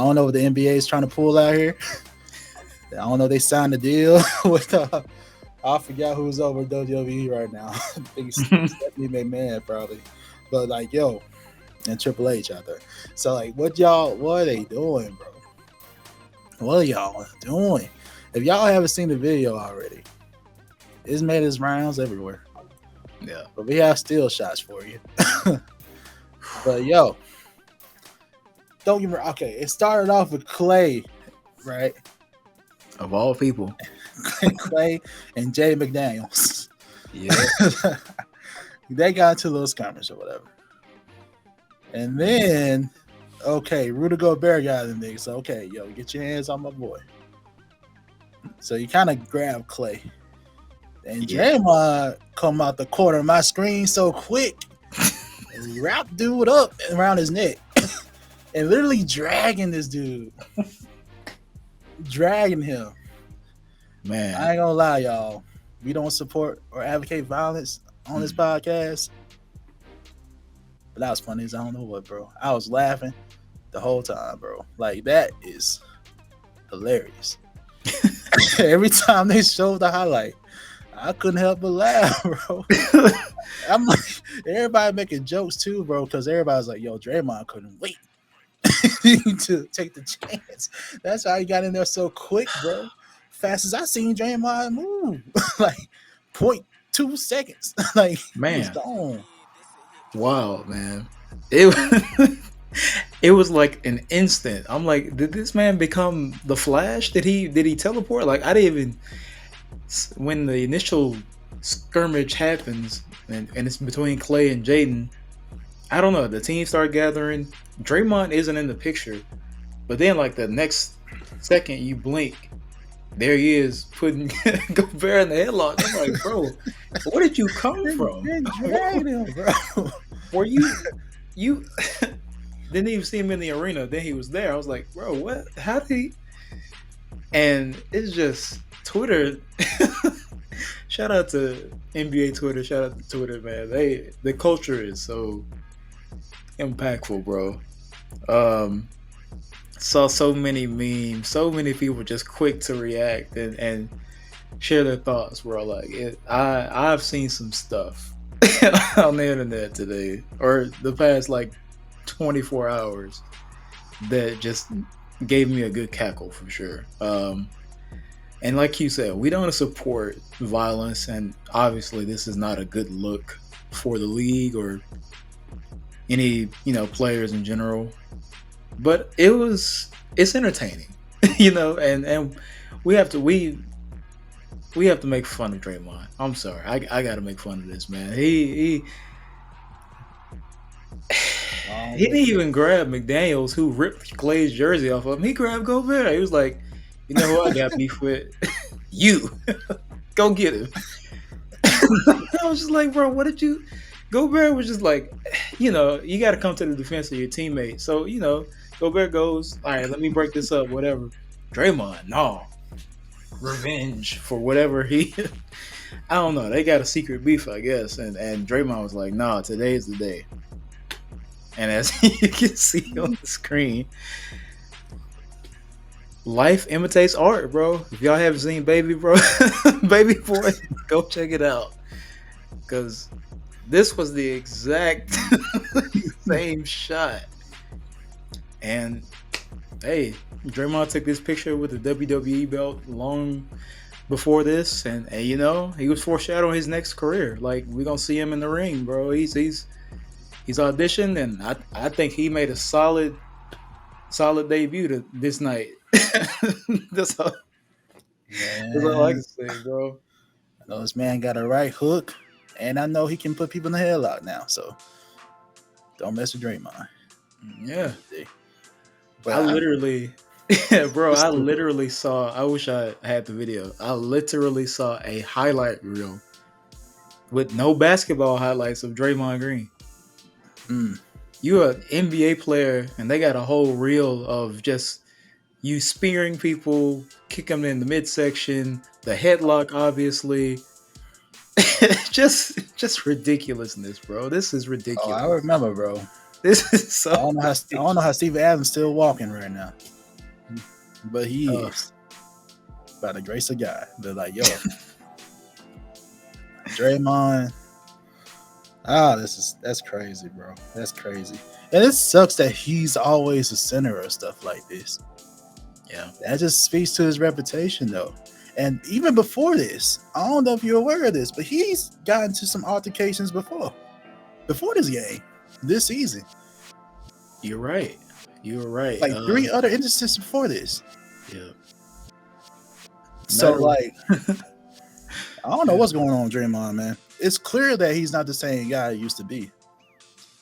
don't know what the NBA is trying to pull out here. I don't know. They signed a deal with I forgot who's over WWE right now. I think it's Stephanie McMahon probably, but like and Triple H out there. So like, what are they doing, bro? What are y'all doing? If y'all haven't seen the video already, it's made its rounds everywhere. Yeah, but we have still shots for you. But don't get me wrong. Okay, it started off with Clay, right? Of all people, Clay and Jay McDaniels. Yeah, they got into a little skirmish or whatever, and then Rudy Gobert got in the mix. So, get your hands on my boy. So you kind of grab Clay, and Draymond come out the corner of my screen so quick, and wrap dude up around his neck, and literally dragging this dude, dragging him. Man, I ain't gonna lie, y'all. We don't support or advocate violence on this podcast. But that was funny as I don't know what, bro. I was laughing the whole time, bro. Like, that is hilarious. Every time they showed the highlight, I couldn't help but laugh, bro. I'm like, everybody making jokes too, bro, because everybody's like, Draymond couldn't wait to take the chance. That's how he got in there so quick, bro. Fast as I seen Draymond move, like 0.2 seconds. Like, man, he's gone. Wow, man. It was like an instant. I'm like, did this man become the Flash? Did he teleport? Like, I didn't even, when the initial skirmish happens and it's between Clay and Jaden, I don't know, the team start gathering. Draymond isn't in the picture, but then like the next second you blink, there he is putting Gobert in the headlock. I'm like, bro, where did you come from? Dragging him, bro. Were you didn't even see him in the arena, then he was there. I was like, bro, what? How did he? And it's just Twitter. Shout out to NBA Twitter. Shout out to Twitter, man. The culture is so impactful, bro. Saw so many memes, so many people just quick to react and share their thoughts, bro. Like, I've seen some stuff on the internet today, or the past like 24 hours, that just gave me a good cackle for sure. And like you said, we don't support violence, and obviously this is not a good look for the league or any players in general. But it's entertaining, and we have to make fun of Draymond. I'm sorry, I got to make fun of this man. He didn't even grab McDaniels, who ripped Clay's jersey off of him. He grabbed Gobert. He was like, you know who I got beef with? You. Go get him. I was just like, bro, what did you... Gobert was just like, you got to come to the defense of your teammate. So, Gobert goes, all right, let me break this up, whatever. Draymond, no. Revenge for whatever he... I don't know. They got a secret beef, I guess. And Draymond was like, nah, today's the day. And as you can see on the screen, life imitates art, bro. If y'all haven't seen Baby Boy, go check it out. Because this was the exact same shot. And hey, Draymond took this picture with the WWE belt long before this, and he was foreshadowing his next career. Like, we're gonna see him in the ring, bro. He's auditioned, and I think he made a solid debut this night. That's all I can say, bro. I know this man got a right hook, and I know he can put people in the headlock now. So don't mess with Draymond. Yeah, but I literally saw. I wish I had the video. I literally saw a highlight reel with no basketball highlights of Draymond Green. You're an NBA player, and they got a whole reel of just you spearing people, kick them in the midsection, the headlock, obviously. just ridiculousness, bro. This is ridiculous. Oh, I remember, bro. This is so. I don't know how Steve Adams still walking right now, but he is by the grace of God. They're like, yo, Draymond. That's crazy, bro. That's crazy, and it sucks that he's always the center of stuff like this. Yeah, that just speaks to his reputation, though. And even before this, I don't know if you're aware of this, but he's gotten into some altercations before this game, this season. You're right. Like 3 other instances before this. Yeah. So like, I don't know what's going on with Draymond, man. It's clear that he's not the same guy he used to be.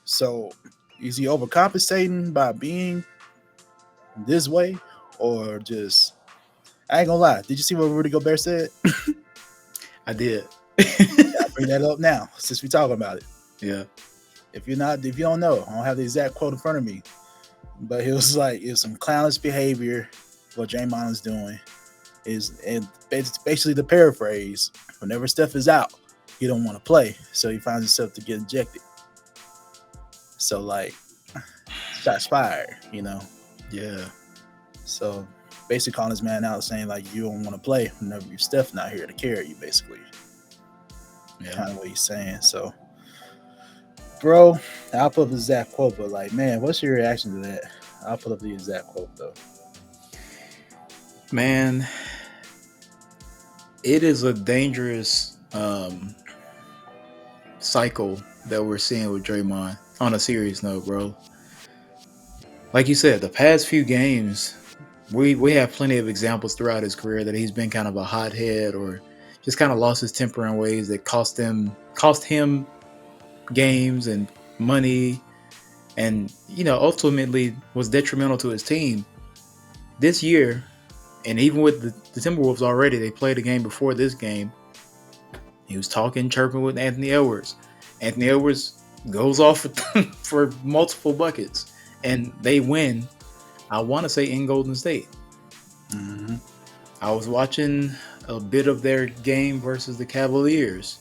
So is he overcompensating by being this way, or just? I ain't gonna lie. Did you see what Rudy Gobert said? I did. I'll bring that up now since we talking about it. Yeah. If you don't know, I don't have the exact quote in front of me, but he was like, "It's some clownish behavior. What Draymond is doing and basically the paraphrase. Whenever Steph is out, he don't want to play, so he finds himself to get ejected. So like, shots fired, you know? Yeah. So." Basically calling this man out, saying like you don't want to play whenever your Steph not here to carry you, basically. Yeah. Kind of what he's saying. So, bro, I'll put up the exact quote, but like, man, what's your reaction to that? I'll put up the exact quote though. Man, it is a dangerous cycle that we're seeing with Draymond. On a serious note, bro. Like you said, the past few games. We have plenty of examples throughout his career that he's been kind of a hothead or just kind of lost his temper in ways that cost him games and money and, you know, ultimately was detrimental to his team. This year, and even with the Timberwolves already, they played a game before this game. He was chirping with Anthony Edwards. Anthony Edwards goes off for multiple buckets and they win. I want to say in Golden State. Mm-hmm. I was watching a bit of their game versus the Cavaliers.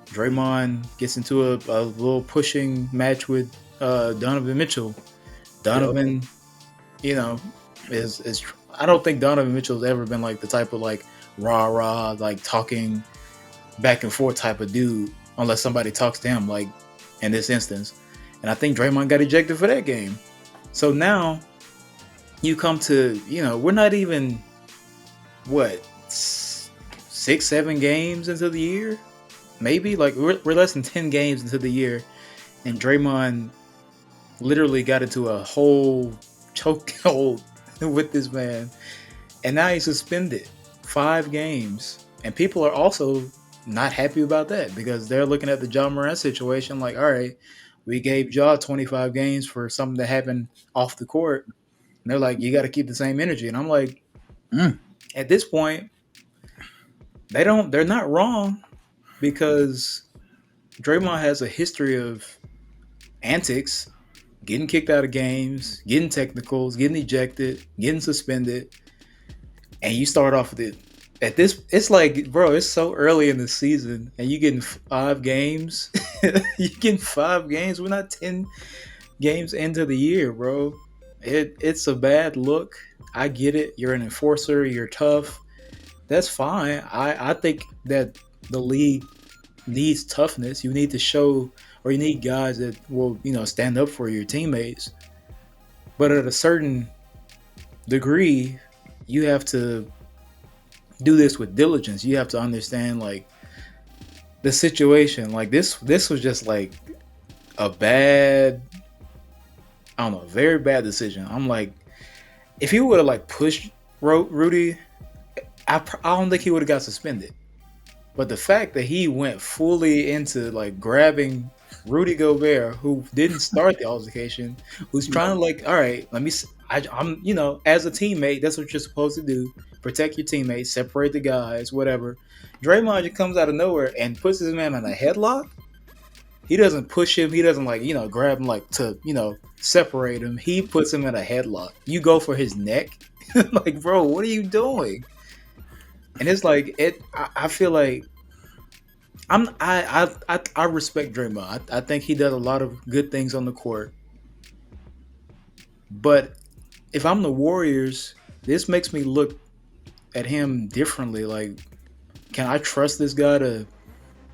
Draymond gets into a little pushing match with Donovan Mitchell. Donovan, you know, is I don't think Donovan Mitchell's ever been like the type of like rah like talking back and forth type of dude, unless somebody talks to him like in this instance. And I think Draymond got ejected for that game. So now you come to, you know, we're not even, 6-7 games into the year? Maybe? Like, we're less than 10 games into the year, and Draymond literally got into a whole chokehold with this man, and now he's suspended 5 games. And people are also not happy about that because they're looking at the Ja Morant situation like, all right, we gave Ja 25 games for something that happened off the court. And they're like, you got to keep the same energy. And I'm like, at this point, they're not wrong because Draymond has a history of antics, getting kicked out of games, getting technicals, getting ejected, getting suspended. And you start off with it. It's like, bro, it's so early in the season and you getting 5 games. You getting 5 games. We're not 10 games into the year, bro. It's a bad look. I get it. You're an enforcer. You're tough. That's fine. I think that the league needs toughness. You need to show, or you need guys that will, you know, stand up for your teammates. But at a certain degree, you have to do this with diligence. You have to understand, like, the situation. Like, this was just like a bad, I don't know, very bad decision. I'm like, if he would have like pushed Rudy, I don't think he would have got suspended. But the fact that he went fully into like grabbing Rudy Gobert, who didn't start the altercation, who's trying to like, all right, I'm, you know, as a teammate, that's what you're supposed to do. Protect your teammates, separate the guys, whatever. Draymond just comes out of nowhere and puts his man in a headlock. He doesn't push him. He doesn't like, you know, grab him like to, you know, separate him. He puts him in a headlock. You go for his neck. Like, bro, what are you doing? And it's like, I feel like I respect Draymond. I think he does a lot of good things on the court. But if I'm the Warriors, this makes me look at him differently. Like, can I trust this guy to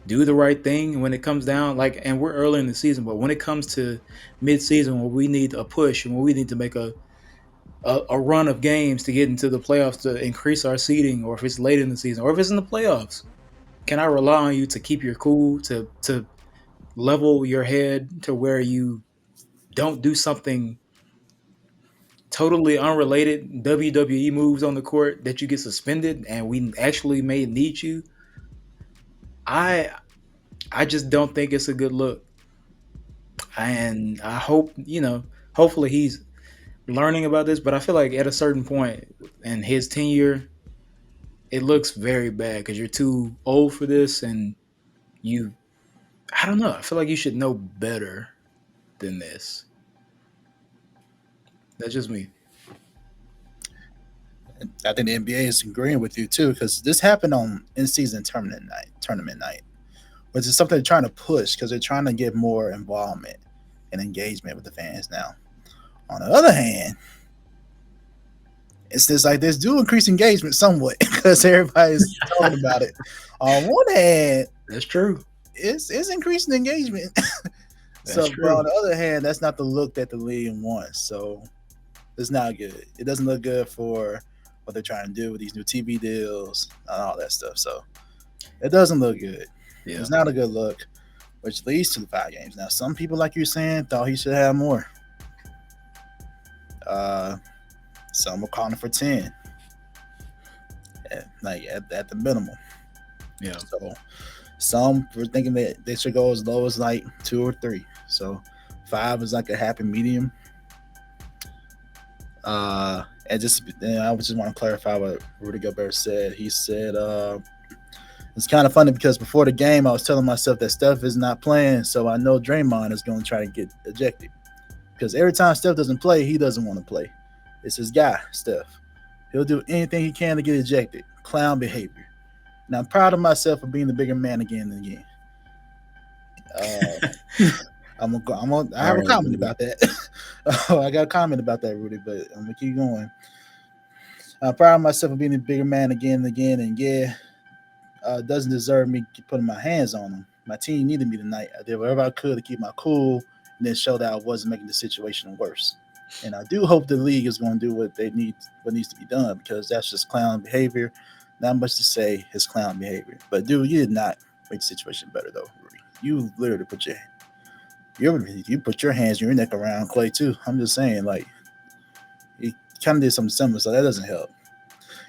do the right thing when it comes down? Like, and we're early in the season, but when it comes to mid-season, where we need a push and where we need to make a run of games to get into the playoffs to increase our seeding, or if it's late in the season, or if it's in the playoffs, can I rely on you to keep your cool, to level your head to where you don't do something totally unrelated WWE moves on the court that you get suspended and we actually may need you? I just don't think it's a good look. And I hope, hopefully he's learning about this, but I feel like at a certain point in his tenure, it looks very bad because you're too old for this, and I don't know. I feel like you should know better than this. That's just me. I think the NBA is agreeing with you too, because this happened on in-season tournament night, which is something they're trying to push because they're trying to get more involvement and engagement with the fans now. On the other hand, it's just like this do increase engagement somewhat because everybody's talking about it. On one hand, That's true. it's increasing engagement. That's But true. on the other hand, that's not the look that the league wants. So it's not good. It doesn't look good for what they're trying to do with these new TV deals and all that stuff. So it doesn't look good. Yeah. It's not a good look, which leads to the 5 games. Now, some people, like you're saying, thought he should have more. Some were calling for 10, at the minimum. Yeah. So some were thinking that they should go as low as like 2 or 3. So 5 is like a happy medium. I just want to clarify what Rudy Gobert said. He said it's kind of funny because before the game, I was telling myself that Steph is not playing, so I know Draymond is going to try to get ejected. Because every time Steph doesn't play, he doesn't want to play. It's his guy, Steph. He'll do anything he can to get ejected. Clown behavior. And I'm proud of myself for being the bigger man again and again. I have a comment about that. I got a comment about that, Rudy, but I'm gonna keep going. I'm proud of myself for being the bigger man again and again, and doesn't deserve me putting my hands on him. My team needed me tonight. I did whatever I could to keep my cool and then show that I wasn't making the situation worse. And I do hope the league is going to do what needs to be done, because that's just clown behavior. Not much to say, his clown behavior. But dude, you did not make the situation better though, Rudy. You literally put your hands and your neck around Clay too. I'm just saying, like, he kind of did something similar, so that doesn't help.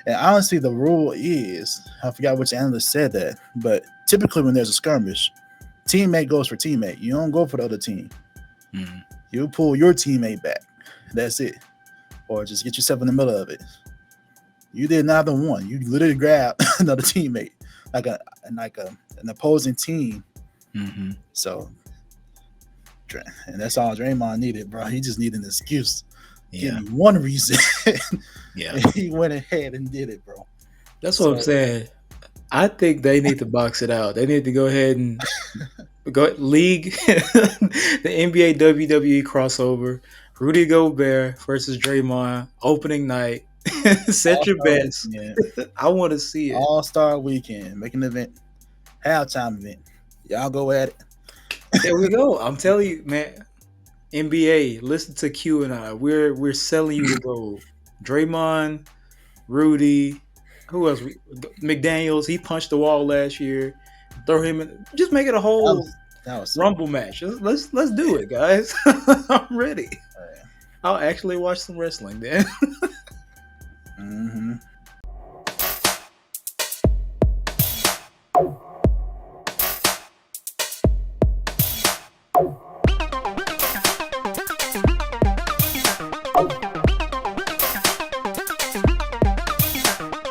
And honestly, the rule is, I forgot which analyst said that, but typically when there's a skirmish, teammate goes for teammate. You don't go for the other team. Mm-hmm. You pull your teammate back. That's it. Or just get yourself in the middle of it. You did neither one. You literally grabbed another teammate, like an opposing team. Mm-hmm. So, and that's all Draymond needed, bro. He just needed an excuse. Yeah. Give me one reason. Yeah. And he went ahead and did it, bro. That's what I'm saying. I think they need to box it out. They need to go ahead and go league the NBA WWE crossover. Rudy Gobert versus Draymond opening night. Set your bets. I want to see it. All-Star weekend. Make an event. Halftime event. Y'all go at it. There we go. I'm telling you, man. NBA, listen to Q and I. We're selling you the gold. Draymond, Rudy, who else? McDaniels. He punched the wall last year. Throw him in. Just make it a whole that was Rumble match. Let's do it, guys. I'm ready. I'll actually watch some wrestling then. Mm-hmm.